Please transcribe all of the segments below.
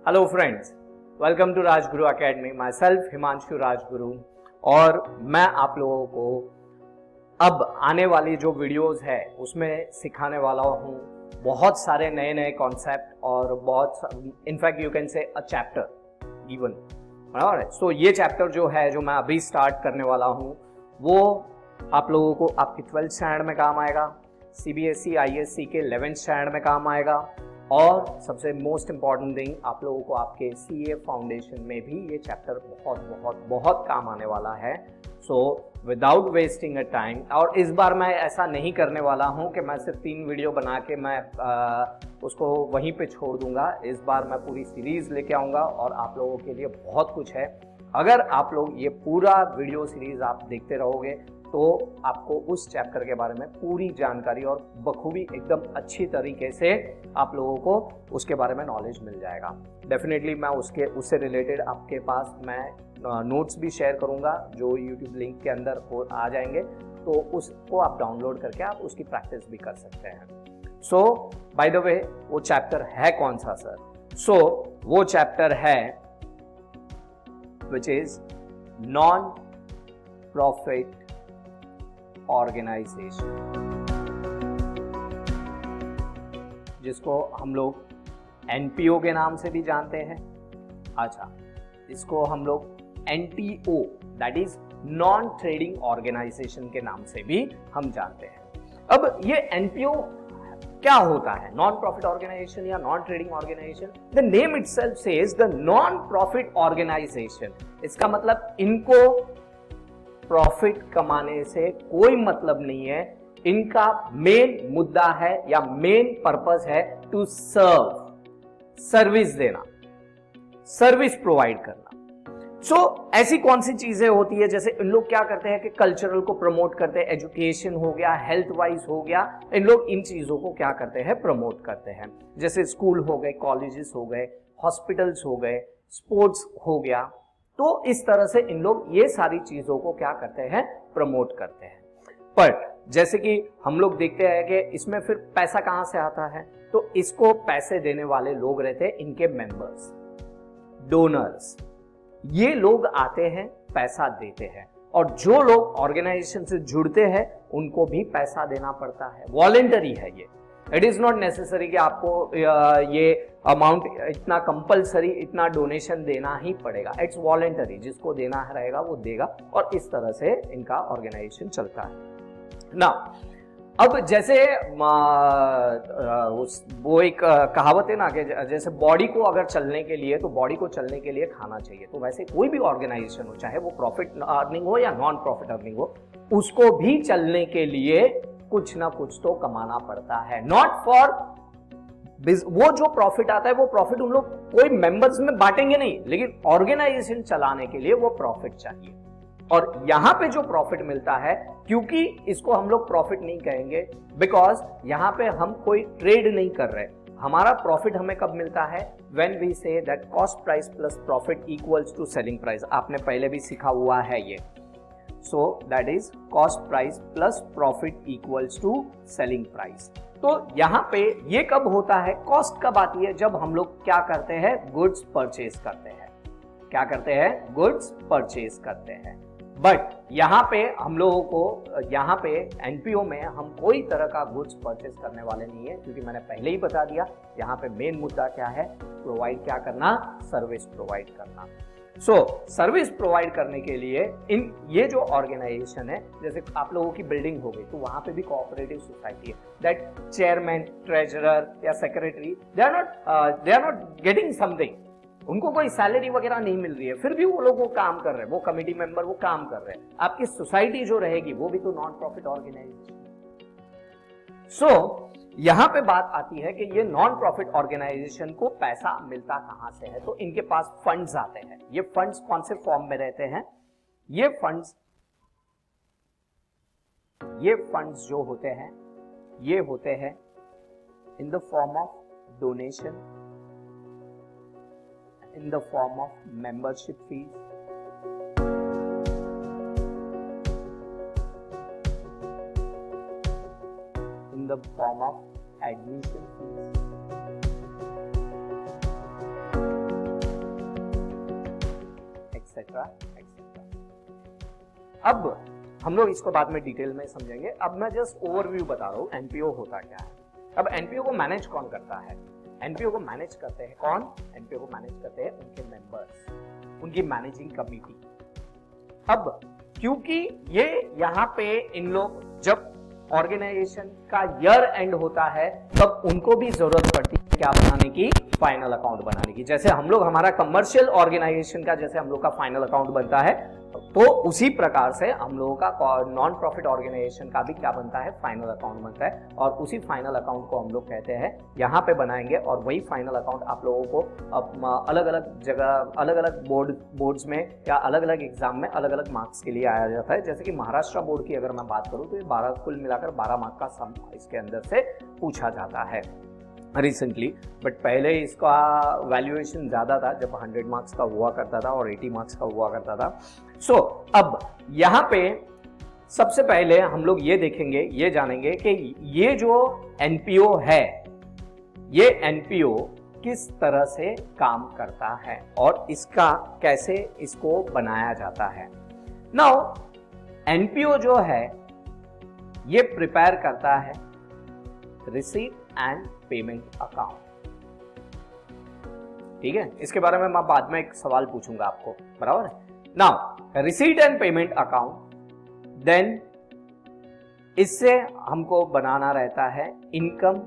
Hello friends, welcome to Rajguru academy. Myself Himanshu Rajguru, और मैं आप लोगों को अब आने वाली जो वीडियोस है उसमें सिखाने वाला हूँ बहुत सारे नए नए कॉन्सेप्ट और बहुत in fact you can say a chapter even. सो ये चैप्टर जो है जो मैं अभी स्टार्ट करने वाला हूँ वो आप लोगों को आपकी 12th स्टैंडर्ड में काम आएगा, CBSE ISC के 11th स्टैंडर्ड में काम आएगा, और सबसे मोस्ट इम्पॉर्टेंट थिंग आप लोगों को आपके CA फाउंडेशन में भी ये चैप्टर बहुत बहुत बहुत काम आने वाला है। So without wasting a time, और इस बार मैं ऐसा नहीं करने वाला हूँ कि मैं सिर्फ 3 वीडियो बना के मैं उसको वहीं पे छोड़ दूंगा। इस बार मैं पूरी सीरीज लेके आऊँगा और आप लोगों के लिए बहुत कुछ है। अगर आप लोग ये पूरा वीडियो सीरीज आप देखते रहोगे तो आपको उस चैप्टर के बारे में पूरी जानकारी और बखूबी एकदम अच्छी तरीके से आप लोगों को उसके बारे में नॉलेज मिल जाएगा। डेफिनेटली मैं उससे रिलेटेड आपके पास मैं नोट्स भी शेयर करूंगा जो यूट्यूब लिंक के अंदर आ जाएंगे, तो उसको आप डाउनलोड करके आप उसकी प्रैक्टिस भी कर सकते हैं। सो बाय द वे वो चैप्टर है कौन सा सर? सो वो चैप्टर है which is non profit organisation, जिसको हम लोग NPO के नाम से भी जानते हैं। अच्छा, इसको हम लोग NTO that is non trading organisation के नाम से भी हम जानते हैं। अब ये NPO क्या होता है? नॉन प्रॉफिट ऑर्गेनाइजेशन या non trading organisation. The name itself says the non profit organisation. इसका मतलब इनको प्रॉफिट कमाने से कोई मतलब नहीं है। इनका मेन मुद्दा है या मेन पर्पस है टू सर्व, सर्विस देना, सर्विस प्रोवाइड करना। सो ऐसी कौन सी चीजें होती है, जैसे इन लोग क्या करते हैं कि कल्चरल को प्रमोट करते हैं, एजुकेशन हो गया, हेल्थ वाइज हो गया, इन लोग इन चीजों को क्या करते हैं, प्रमोट करते हैं। जैसे स्कूल हो गए, कॉलेजेस हो गए, हॉस्पिटल्स हो गए, स्पोर्ट्स हो गया, तो इस तरह से इन लोग ये सारी चीजों को क्या करते हैं, प्रमोट करते हैं। पर जैसे कि हम लोग देखते हैं कि इसमें फिर पैसा कहां से आता है, तो इसको पैसे देने वाले लोग रहते हैं, इनके मेंबर्स, डोनर्स। ये लोग आते हैं, पैसा देते हैं, और जो लोग ऑर्गेनाइजेशन से जुड़ते हैं उनको भी पैसा देना पड़ता है। वॉलेंटरी है ये, इट इज नॉट नेसेसरी कि आपको ये अमाउंट इतना कंपलसरी, इतना डोनेशन देना ही पड़ेगा। इट्स वॉलेंटरी, जिसको देना रहेगा वो देगा, और इस तरह से इनका ऑर्गेनाइजेशन चलता है ना। अब जैसे वो एक कहावत है ना कि जैसे बॉडी को अगर चलने के लिए, तो बॉडी को चलने के लिए खाना चाहिए, तो वैसे कोई भी ऑर्गेनाइजेशन हो, चाहे वो प्रॉफिट अर्निंग हो या नॉन प्रॉफिट अर्निंग हो, उसको भी चलने के लिए कुछ ना कुछ तो कमाना पड़ता है। नॉट फॉर वो जो प्रॉफिट आता है वो प्रॉफिट उन लोग कोई मेंबर्स में बांटेंगे नहीं, लेकिन ऑर्गेनाइजेशन चलाने के लिए वो प्रॉफिट चाहिए। और यहां पे जो प्रॉफिट मिलता है, क्योंकि इसको हम लोग प्रॉफिट नहीं कहेंगे बिकॉज यहां पे हम कोई ट्रेड नहीं कर रहे। हमारा प्रॉफिट हमें कब मिलता है? When we say that cost price plus profit equals to selling price. आपने पहले भी सीखा हुआ है ये। So that is cost price plus profit equals to selling price। तो यहां पे ये कब होता है, कॉस्ट कब आती है? जब हम लोग क्या करते हैं, गुड्स परचेज करते हैं। क्या करते हैं? गुड्स परचेज करते हैं। बट यहां पे हम लोगों को, यहां पे NPO में हम कोई तरह का गुड्स परचेज करने वाले नहीं है, क्योंकि मैंने पहले ही बता दिया यहां पे मेन मुद्दा क्या है, प्रोवाइड क्या करना, सर्विस प्रोवाइड करना। सो सर्विस प्रोवाइड करने के लिए ये जो ऑर्गेनाइजेशन है, जैसे आप लोगों की बिल्डिंग हो गई, तो वहां पे भी कोऑपरेटिव सोसाइटी है। दैट चेयरमैन, ट्रेजरर या secretary, they are not getting something. उनको कोई सैलरी वगैरह नहीं मिल रही है, फिर भी वो लोग वो काम कर रहे हैं, वो कमेटी मेंबर वो काम कर रहे हैं। आपकी सोसाइटी जो रहेगी वो भी तो नॉन प्रॉफिट ऑर्गेनाइजेशन। सो यहां पे बात आती है कि ये नॉन प्रॉफिट ऑर्गेनाइजेशन को पैसा मिलता कहां से है, तो इनके पास फंड्स आते हैं। ये फंड्स कौन से फॉर्म में रहते हैं? ये फंड्स जो होते हैं, ये होते हैं in the form of donation, in the form of membership fees, in the form of admission fees, etcetera etcetera. अब हम लोग इसको बाद में डिटेल में समझेंगे, अब मैं जस्ट ओवरव्यू बता रहा हूँ एनपीओ होता क्या है। अब एनपीओ को मैनेज कौन करता है? एनपीओ को मैनेज करते हैं कौन? एनपीओ को मैनेज करते हैं उनके मेंबर्स, उनकी मैनेजिंग कमिटी। अब क्योंकि ये यहाँ पे इन लोग जब ऑर्गेनाइजेशन का ईयर एंड होता है तब उनको भी जरूरत पड़ती है क्या बनाने की? फाइनल अकाउंट बनाने की। जैसे हम लोग हमारा कमर्शियल ऑर्गेनाइजेशन का जैसे हम लोग का फाइनल अकाउंट बनता है, तो उसी प्रकार से हम लोगों का नॉन प्रॉफिट ऑर्गेनाइजेशन का भी क्या बनता है? फाइनल अकाउंट बनता है। और उसी फाइनल अकाउंट को हम लोग कहते हैं यहाँ पे बनाएंगे, और वही फाइनल अकाउंट आप लोगों को अलग अलग जगह, अलग अलग बोर्ड्स में या अलग अलग एग्जाम में अलग अलग मार्क्स के लिए आया जाता है। जैसे कि महाराष्ट्र बोर्ड की अगर मैं बात करूँ तो ये 12 कुल मिलाकर 12 मार्क का सम इसके अंदर से पूछा जाता है रिसेंटली, बट पहले इसका वैल्यूएशन ज्यादा था जब 100 मार्क्स का हुआ करता था और 80 मार्क्स का हुआ करता था। सो अब यहाँ पे सबसे पहले हम लोग ये देखेंगे, ये जानेंगे कि ये जो एनपीओ है, ये एनपीओ किस तरह से काम करता है और इसका कैसे इसको बनाया जाता है। नाउ एनपीओ जो है ये प्रिपेयर करता है रिसीट एंड पेमेंट अकाउंट। ठीक है, इसके बारे में मैं बाद में एक सवाल पूछूंगा आपको, बराबर है। Now receipt and payment account, then इससे हमको बनाना रहता है income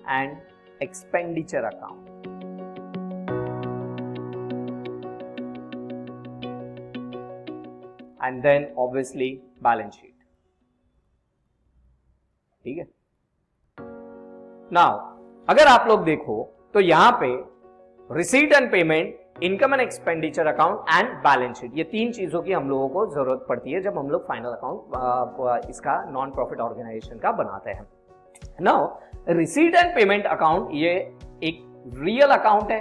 and expenditure account. And then obviously balance sheet. ठीक है, नाउ अगर आप लोग देखो तो यहां पे receipt and payment, income and expenditure account and balance sheet, ये तीन चीजों की हम लोगों को जरूरत पड़ती है जब हम लोग फाइनल अकाउंट इसका नॉन प्रॉफिट ऑर्गेनाइजेशन का बनाते हैं। Now receipt and payment account ये एक रियल अकाउंट है,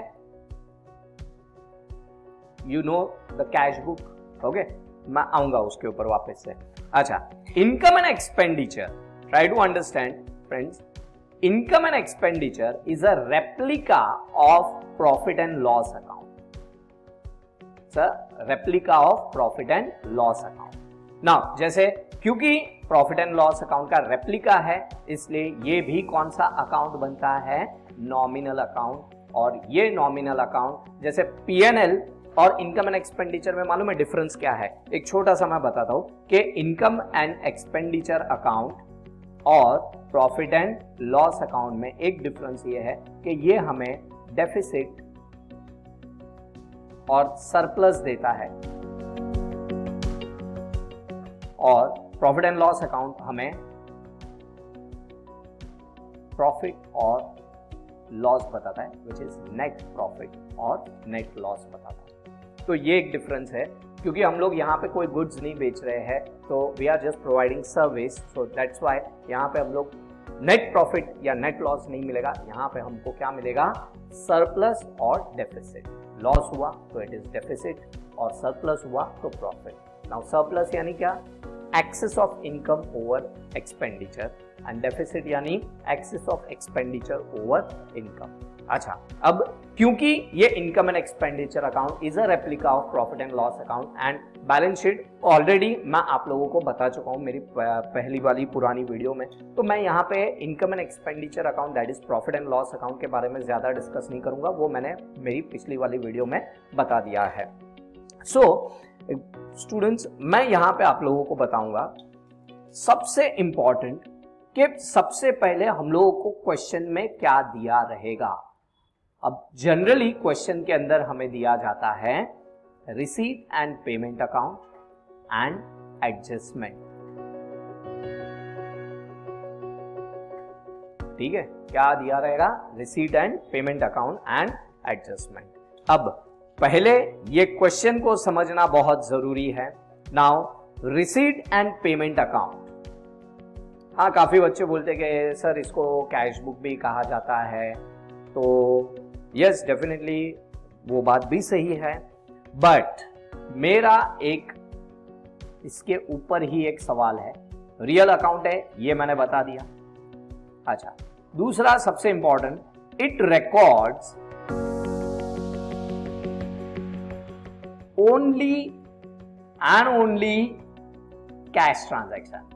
you know the cash book, okay, मैं आऊंगा उसके ऊपर वापस से। अच्छा, income and expenditure, try to understand friends, income and expenditure is a replica of profit and loss account. It's a replica of profit and loss account. Now जैसे क्योंकि profit and loss account का replica है, इसलिए ये भी कौन सा account बनता है? Nominal account. और ये नॉमिनल अकाउंट जैसे P&L और इनकम एंड एक्सपेंडिचर में मालूम है डिफरेंस क्या है? एक छोटा सा मैं बताता हूं कि इनकम एंड एक्सपेंडिचर अकाउंट और प्रॉफिट एंड लॉस अकाउंट में एक डिफरेंस ये है कि ये हमें डेफिसिट और सरप्लस देता है, और प्रॉफिट एंड लॉस अकाउंट हमें प्रॉफिट और लॉस बताता है, विच इज नेट प्रॉफिट और नेट लॉस बताता है। तो ये एक डिफरेंस है, क्योंकि हम लोग यहाँ पे कोई गुड्स नहीं बेच रहे हैं, तो we are just providing service, so that's why यहाँ पे हम लोग नेट प्रॉफिट या नेट लॉस नहीं मिलेगा, यहाँ पे हमको क्या मिलेगा? सरप्लस और डेफिसिट। लॉस हुआ तो इट इज डेफिसिट और सरप्लस हुआ तो प्रॉफिट। नाउ सरप्लस यानी क्या? Excess of income over expenditure, and deficit यानी excess of expenditure over income. अच्छा, अब क्योंकि ये income and expenditure account is a replica of profit and loss account and balance sheet, already मैं आप लोगों को बता चुका हूं मेरी पहली वाली पुरानी वीडियो में, तो मैं यहाँ पे income and expenditure account that is profit and loss account के बारे में ज्यादा डिस्कस नहीं करूंगा, वो मैंने मेरी पिछली वाली वीडियो में बता दिया है। सो स्टूडेंट्स, मैं यहाँ पे आप लोगों को बताऊंगा सबसे इंपॉर्टेंट कि सबसे पहले हम लोगों को क्वेश्चन में क्या दिया रहेगा। अब जनरली क्वेश्चन के अंदर हमें दिया जाता है receipt and payment account and adjustment. ठीक है, क्या दिया रहेगा? Receipt and payment account and adjustment. अब पहले ये क्वेश्चन को समझना बहुत जरूरी है। Now receipt and payment account, हाँ काफी बच्चे बोलते कि सर इसको कैश बुक भी कहा जाता है, तो यस डेफिनेटली वो बात भी सही है, बट मेरा एक इसके ऊपर ही एक सवाल है। रियल अकाउंट है ये मैंने बता दिया। अच्छा, दूसरा सबसे important, it records only and only cash transaction.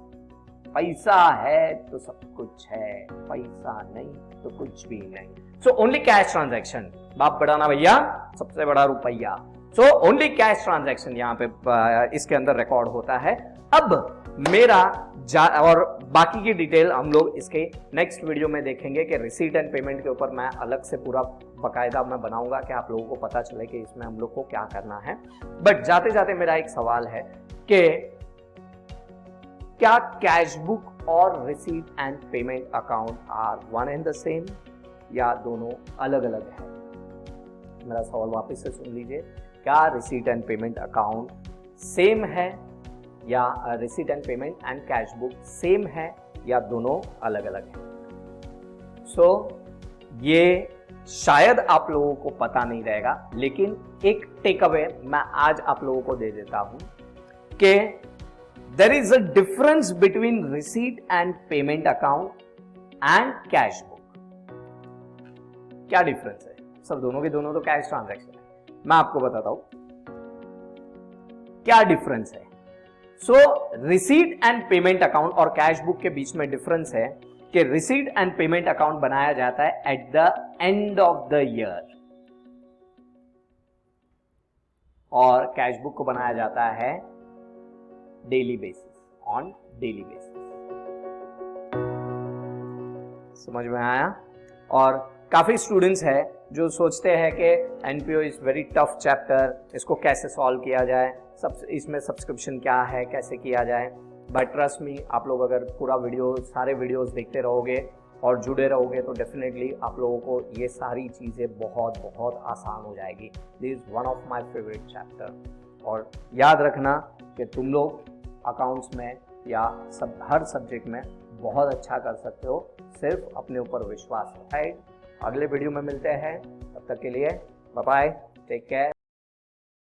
पैसा है तो सब कुछ है, पैसा नहीं तो कुछ भी नहीं। सो ओनली कैश ट्रांजैक्शन, बाप बढ़ाना भैया सबसे बड़ा रुपया। सो ओनली कैश ट्रांजैक्शन यहाँ पे इसके अंदर रिकॉर्ड होता है। अब मेरा और बाकी की डिटेल हम लोग इसके नेक्स्ट वीडियो में देखेंगे कि रिसीट एंड पेमेंट के ऊपर मैं अलग से पूरा बकायदा मैं बनाऊंगा कि आप लोगों को पता चले कि इसमें हम लोग को क्या करना है। बट जाते जाते मेरा एक सवाल है कि क्या कैश बुक और receipt and payment account are one and the same या दोनों अलग अलग है? मेरा सवाल वापस से सुन लीजिए, क्या receipt and payment account same है या receipt and payment and cash book same है या दोनों अलग अलग है? सो ये शायद आप लोगों को पता नहीं रहेगा, लेकिन एक टेक अवे मैं आज आप लोगों को दे देता हूं कि there is a difference between receipt and payment account and cash book. क्या डिफरेंस है? सब दोनों के दोनों तो कैश ट्रांजैक्शन है। मैं आपको बताता हूं क्या डिफरेंस है। सो रिसीट एंड पेमेंट अकाउंट और कैश बुक के बीच में डिफरेंस है कि रिसीट एंड पेमेंट अकाउंट बनाया जाता है at the end of the year और कैश बुक को बनाया जाता है daily basis, on daily basis. समझ में आया? और काफी स्टूडेंट्स है जो सोचते हैं कि NPO is very tough chapter, इसको कैसे सॉल्व किया जाए, इसमें सब्सक्रिप्शन क्या है, कैसे किया जाए। बट ट्रस्ट मी, आप लोग अगर पूरा वीडियो सारे वीडियोस देखते रहोगे और जुड़े रहोगे तो डेफिनेटली आप लोगों को ये सारी चीज़ें बहुत बहुत आसान हो जाएगी। This is one of my favourite chapter. और याद रखना कि तुम लोग अकाउंट्स में या हर सब्जेक्ट में बहुत अच्छा कर सकते हो, सिर्फ अपने ऊपर विश्वास है। अगले वीडियो में मिलते हैं, तब तक के लिए बाय बाय, टेक केयर।